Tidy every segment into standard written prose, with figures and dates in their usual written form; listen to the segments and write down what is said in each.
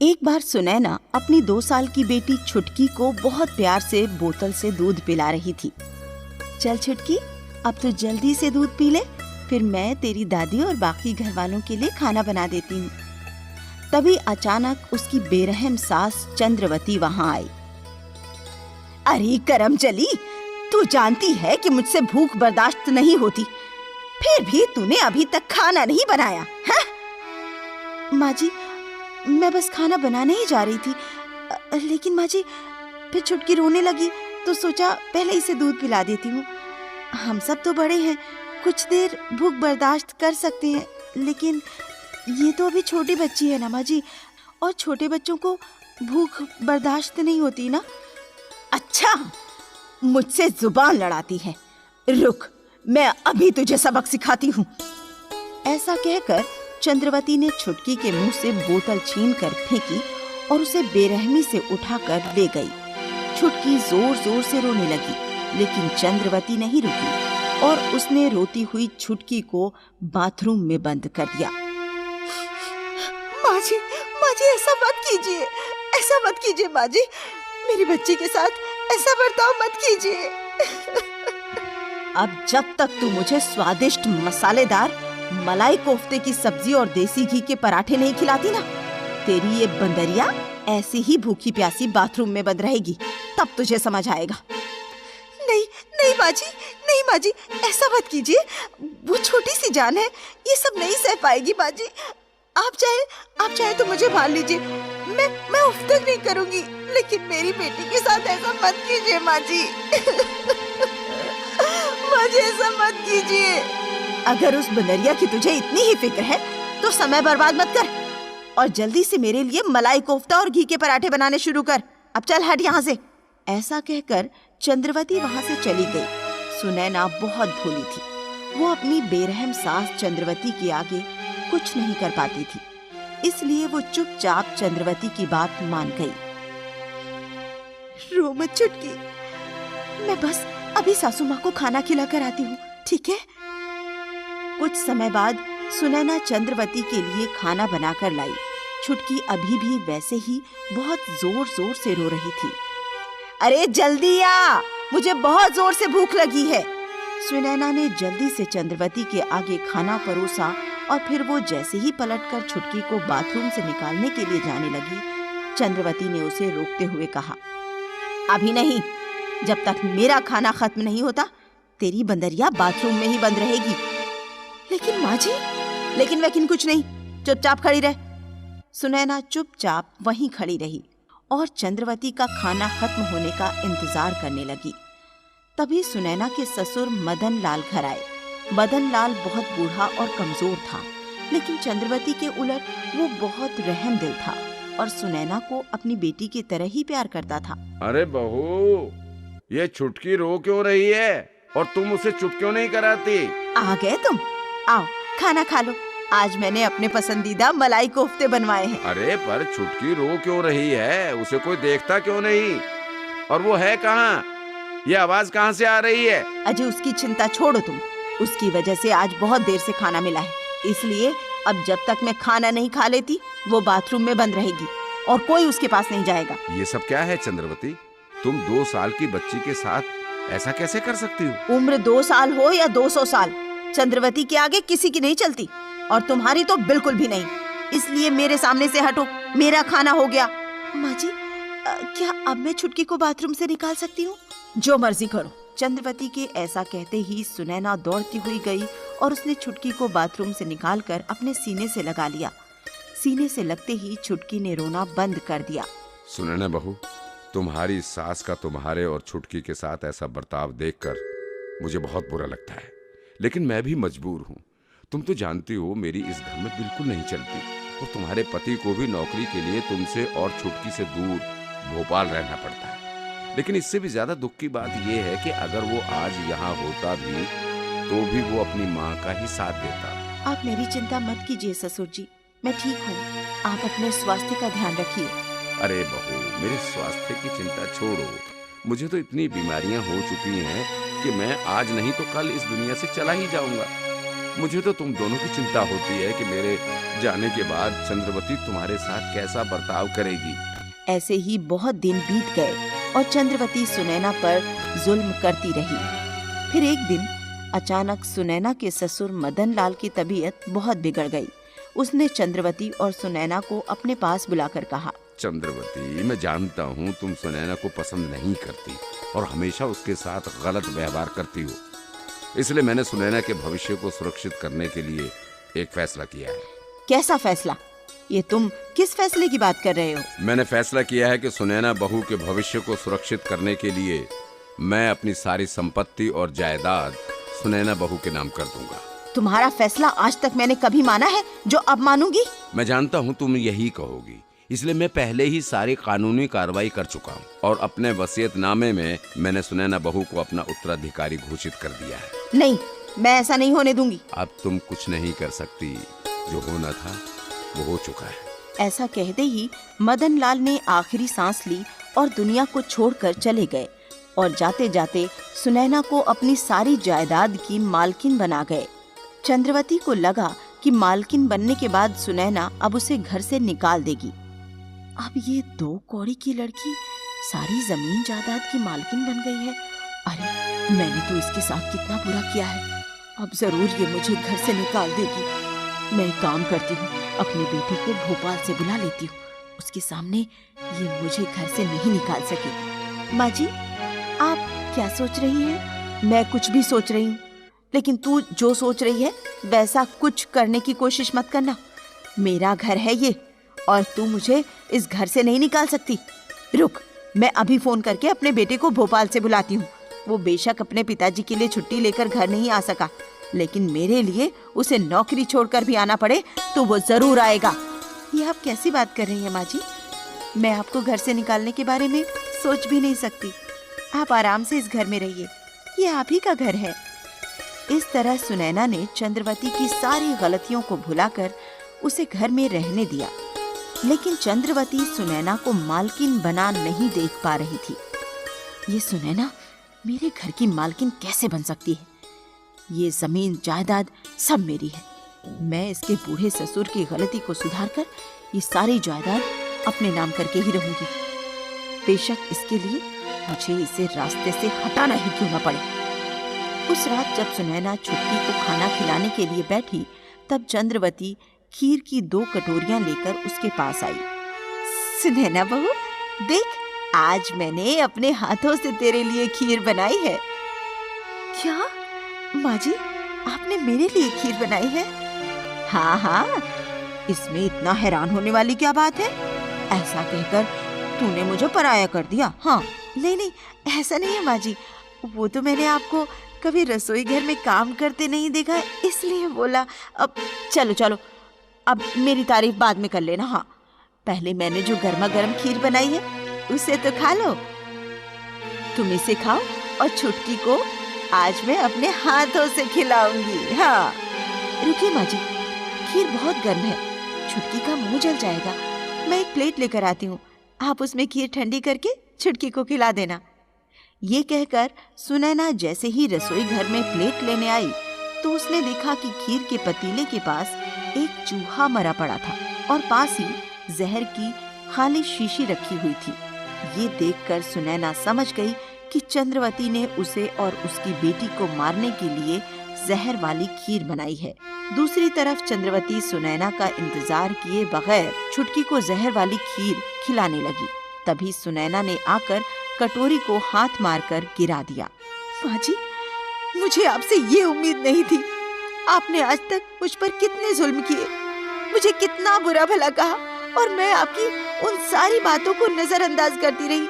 एक बार सुनैना अपनी 2 साल की बेटी छुटकी को बहुत प्यार से बोतल से दूध पिला रही थी। चल छुटकी, अब तो जल्दी से दूध पी ले, फिर मैं तेरी दादी और बाकी घर वालों के लिए खाना बना देती हूँ। तभी अचानक उसकी बेरहम सास चंद्रवती वहाँ आई। अरे करमचली, तू जानती है कि मुझसे भूख बर्दाश्त नहीं होती, फिर भी तूने अभी तक खाना नहीं बनाया है? माँ जी, मैं बस खाना बनाने ही जा रही थी, लेकिन माँ जी फिर छुटकी रोने लगी तो सोचा पहले इसे दूध पिला देती हूँ। हम सब तो बड़े हैं, कुछ देर भूख बर्दाश्त कर सकते हैं, लेकिन ये तो अभी छोटी बच्ची है ना माँ जी, और छोटे बच्चों को भूख बर्दाश्त नहीं होती ना। अच्छा, मुझसे जुबान लड़ाती है, रुक, मैं अभी तुझे सबक सिखाती हूँ। ऐसा कहकर चंद्रवती ने छुटकी के मुंह से बोतल छीनकर फेंकी और उसे बेरहमी से उठाकर ले गई। छुटकी जोर जोर से रोने लगी, लेकिन चंद्रवती नहीं रुकी और उसने रोती हुई छुटकी को बाथरूम में बंद कर दिया। माँ जी, ऐसा मत कीजिए, ऐसा मत कीजिए माँ जी, मेरी बच्ची के साथ ऐसा बर्ताव मत कीजिए। अब जब तक तू मुझे स्वादिष्ट मसालेदार मलाई कोफ्ते की सब्जी और देसी घी के पराठे नहीं खिलाती ना, तेरी ये बंदरिया ऐसी ही भूखी प्यासी बाथरूम में बंद रहेगी, तब तुझे समझ आएगा। नहीं माँ जी, ऐसा मत कीजिए, वो छोटी सी जान है, ये सब नहीं सह पाएगी माँ जी। आप चाहे तो मुझे मार लीजिए, मैं उफ तक नहीं करूंगी, लेकिन मेरी बेटी के साथ ऐसा मत कीजिए माँ जी। माँ जी, ऐसा मत कीजिए। अगर उस बंदरिया की तुझे इतनी ही फिक्र है तो समय बर्बाद मत कर और जल्दी से मेरे लिए मलाई कोफ्ता और घी के पराठे बनाने शुरू कर। अब चल हट यहाँ से। ऐसा कहकर चंद्रवती वहाँ से चली गई। सुनैना बहुत भोली थी, वो अपनी बेरहम सास चंद्रवती के आगे कुछ नहीं कर पाती थी, इसलिए वो चुपचाप चंद्रवती की बात मान गई। रो मत छुटकी, मैं बस अभी सासू माँ को खाना खिला कर आती हूँ, ठीक है? कुछ समय बाद सुनैना चंद्रवती के लिए खाना बनाकर लाई। छुटकी अभी भी वैसे ही बहुत जोर जोर से रो रही थी। अरे जल्दी आ, मुझे बहुत जोर से भूख लगी है। सुनैना ने जल्दी से चंद्रवती के आगे खाना परोसा और फिर वो जैसे ही पलटकर छुटकी को बाथरूम से निकालने के लिए जाने लगी, चंद्रवती ने उसे रोकते हुए कहा, अभी नहीं, जब तक मेरा खाना खत्म नहीं होता तेरी बंदरिया बाथरूम में ही बंद रहेगी। लेकिन माँ जी, लेकिन कुछ नहीं, चुपचाप खड़ी रह। सुनैना चुपचाप वहीं खड़ी रही और चंद्रवती का खाना खत्म होने का इंतजार करने लगी। तभी सुनैना के ससुर मदन लाल घर आए। मदन लाल बहुत बूढ़ा और कमजोर था, लेकिन चंद्रवती के उलट वो बहुत रहम दिल था और सुनैना को अपनी बेटी की तरह ही प्यार करता था। अरे बहू, ये छुटकी रो क्यों रही है और तुम उसे चुप क्यों नहीं कराती? आ गए तुम, आओ खाना खा लो। आज मैंने अपने पसंदीदा मलाई कोफ्ते बनवाए हैं। अरे पर छुटकी रो क्यों रही है? उसे कोई देखता क्यों नहीं? और वो है कहाँ? ये आवाज कहाँ से आ रही है? अजय, उसकी चिंता छोड़ो तुम, उसकी वजह से आज बहुत देर से खाना मिला है, इसलिए अब जब तक मैं खाना नहीं खा लेती वो बाथरूम में बंद रहेगी और कोई उसके पास नहीं जाएगा। ये सब क्या है चंद्रवती? तुम 2 साल की बच्ची के साथ ऐसा कैसे कर सकती हो? उम्र 2 साल हो या 200 साल, चंद्रवती के आगे किसी की नहीं चलती और तुम्हारी तो बिल्कुल भी नहीं, इसलिए मेरे सामने से हटो, मेरा खाना हो गया। माँ जी, क्या अब मैं छुटकी को बाथरूम से निकाल सकती हूँ? जो मर्जी करो। चंद्रवती के ऐसा कहते ही सुनैना दौड़ती हुई गई और उसने छुटकी को बाथरूम से निकालकर अपने सीने से लगा लिया। सीने से लगते ही छुटकी ने रोना बंद कर दिया। सुनैना बहू, तुम्हारी सास का तुम्हारे और छुटकी के साथ ऐसा बर्ताव देखकर मुझे बहुत बुरा लगता है, लेकिन मैं भी मजबूर हूँ। तुम तो जानती हो मेरी इस घर में बिल्कुल नहीं चलती और तुम्हारे पति को भी नौकरी के लिए तुमसे और छुटकी से दूर भोपाल रहना पड़ता है। लेकिन इससे भी ज्यादा दुख की बात यह है कि अगर वो आज यहाँ होता भी तो भी वो अपनी माँ का ही साथ देता। आप मेरी चिंता मत कीजिए ससुर जी, मैं ठीक हूँ, आप अपने स्वास्थ्य का ध्यान रखिए। अरे बहू, मेरे स्वास्थ्य की चिंता छोड़ो, मुझे तो इतनी बीमारियां हो चुकी हैं कि मैं आज नहीं तो कल इस दुनिया से चला ही जाऊंगा। मुझे तो तुम दोनों की चिंता होती है कि मेरे जाने के बाद चंद्रवती तुम्हारे साथ कैसा बर्ताव करेगी। ऐसे ही बहुत दिन बीत गए और चंद्रवती सुनैना पर जुल्म करती रही। फिर एक दिन अचानक सुनैना के ससुर मदन लाल की तबीयत बहुत बिगड़ गई। उसने चंद्रवती और सुनैना को अपने पास बुलाकर कहा, चंद्रवती, मैं जानता हूँ तुम सुनैना को पसंद नहीं करती और हमेशा उसके साथ गलत व्यवहार करती हो। इसलिए मैंने सुनैना के भविष्य को सुरक्षित करने के लिए एक फैसला किया है। कैसा फैसला? ये तुम किस फैसले की बात कर रहे हो? मैंने फैसला किया है कि सुनैना बहू के भविष्य को सुरक्षित करने के लिए मैं अपनी सारी संपत्ति और जायदाद सुनैना बहू के नाम कर दूंगा। तुम्हारा फैसला आज तक मैंने कभी माना है जो अब मानूंगी? मैं जानता हूँ तुम यही कहोगी, इसलिए मैं पहले ही सारी कानूनी कार्रवाई कर चुका हूँ और अपने वसीयतनामे में मैंने सुनैना बहू को अपना उत्तराधिकारी घोषित कर दिया है। नहीं, मैं ऐसा नहीं होने दूंगी। अब तुम कुछ नहीं कर सकती, जो होना था वो हो चुका है। ऐसा कहते ही मदन लाल ने आखिरी सांस ली और दुनिया को छोड़कर चले गए और जाते जाते सुनैना को अपनी सारी जायदाद की मालकिन बना गए। चंद्रवती को लगा कि मालकिन बनने के बाद सुनैना अब उसे घर से निकाल देगी। अब ये 2 कौड़ी की लड़की सारी जमीन जायदाद की मालकिन बन गई है। अरे, मैंने तो इसके साथ कितना बुरा किया है। अब जरूर ये मुझे घर से निकाल देगी। मैं एक काम करती हूँ, अपनी बेटी को भोपाल से बुला लेती हूँ। उसके सामने ये मुझे घर से नहीं निकाल सके। माँ जी, आप क्या सोच रही हैं? मैं कुछ भी सोच रही हूँ, लेकिन तू जो सोच रही है वैसा कुछ करने की कोशिश मत करना। मेरा घर है ये और तू मुझे इस घर से नहीं निकाल सकती। रुक, मैं अभी फोन करके अपने बेटे को भोपाल से बुलाती हूँ। वो बेशक अपने पिताजी के लिए छुट्टी लेकर घर नहीं आ सका, लेकिन मेरे लिए उसे नौकरी छोड़कर भी आना पड़े तो वो जरूर आएगा। ये आप कैसी बात कर रही हैं माँ जी? मैं आपको घर से निकालने के बारे में सोच भी नहीं सकती। आप आराम से इस घर में रहिए, ये आप ही का घर है। इस तरह सुनैना ने चंद्रवती की सारी गलतियों को भुलाकर उसे घर में रहने दिया। लेकिन चंद्रवती सुनैना को मालकिन बना नहीं देख पा रही थी। ये सुनैना मेरे घर की मालकिन कैसे बन सकती है? ये जमीन जायदाद सब मेरी है। मैं इसके बूढ़े ससुर की गलती को सुधारकर ये सारी जायदाद अपने नाम करके ही रहूंगी। बेशक इसके लिए मुझे इसे रास्ते से हटाना ही क्यों न पड़े। उस रात जब सुनैना छुटकी को खाना खिलाने के लिए बैठी, तब चंद्रवती खीर की 2 कटोरियां लेकर उसके पास आई। सुनैना बहू, देख, आज मैंने अपने हाथों से तेरे लिए खीर बनाई है। क्या माँ जी, आपने मेरे लिए खीर बनाई है? हाँ हाँ, इसमें इतना हैरान होने वाली क्या बात है? ऐसा कहकर तूने मुझे पराया कर दिया। हाँ, नहीं, ऐसा नहीं है माँ जी। वो तो मैंने आपको कभी रसोई घर में काम करते नहीं देखा, इसलिए बोला। अब चलो, अब मेरी तारीफ बाद में कर लेना। हाँ, पहले मैंने जो गर्मा गर्म खीर बनाई है उसे तो खा लो। तुम इसे खाओ और छुटकी को आज मैं अपने हाथों से खिलाऊंगी। हाँ, रुकिए माँ जी, खीर बहुत गर्म है, छुटकी का मुंह जल जाएगा। मैं एक प्लेट लेकर आती हूँ, आप उसमें खीर ठंडी करके छुटकी को खिला देना। ये कहकर सुनैना जैसे ही रसोई घर में प्लेट लेने आई तो उसने देखा कि खीर के पतीले के पास एक चूहा मरा पड़ा था और पास ही जहर की खाली शीशी रखी हुई थी। ये देखकर सुनैना समझ गई कि चंद्रवती ने उसे और उसकी बेटी को मारने के लिए जहर वाली खीर बनाई है। दूसरी तरफ चंद्रवती सुनैना का इंतजार किए बगैर छुटकी को जहर वाली खीर खिलाने लगी। तभी सुनैना ने आकर कटोरी को हाथ मारकर गिरा दिया। माँ जी, मुझे आपसे ये उम्मीद नहीं थी। आपने आज तक मुझ पर कितने जुल्म किए, मुझे कितना बुरा भला कहा और मैं आपकी उन सारी बातों को नजरअंदाज करती रही।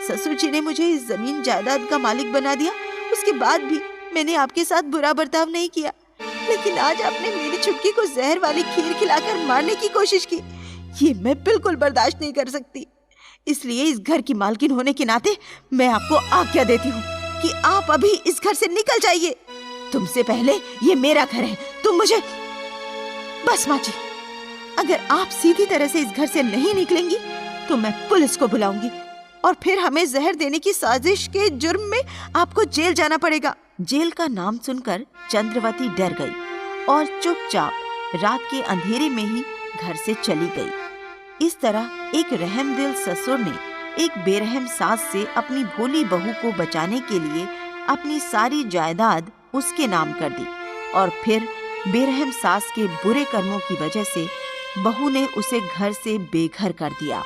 ससुर जी ने मुझे इस जमीन जायदाद का मालिक बना दिया, उसके बाद भी मैंने आपके साथ बुरा बर्ताव नहीं किया। लेकिन आज आपने मेरी छुटकी को जहर वाली खीर खिलाकर मारने की कोशिश की। ये मैं बिल्कुल बर्दाश्त नहीं कर सकती। इसलिए इस घर की मालकिन होने के नाते मैं आपको आज्ञा देती हूँ कि आप अभी इस घर से निकल जाइए। तुमसे पहले ये मेरा घर है, तुम मुझे। बस माँ जी, अगर आप सीधी तरह से इस घर से नहीं निकलेंगी तो मैं पुलिस को बुलाऊंगी और फिर हमें जहर देने की साजिश के जुर्म में आपको जेल जाना पड़ेगा। जेल का नाम सुनकर चंद्रवती डर गई और चुपचाप रात के अंधेरे में ही घर से चली गई। इस तरह एक रहमदिल ससुर ने एक बेरहम सास से अपनी भोली बहू को बचाने के लिए अपनी सारी जायदाद उसके नाम कर दी और फिर बेरहम सास के बुरे कर्मों की वजह से बहू ने उसे घर से बेघर कर दिया।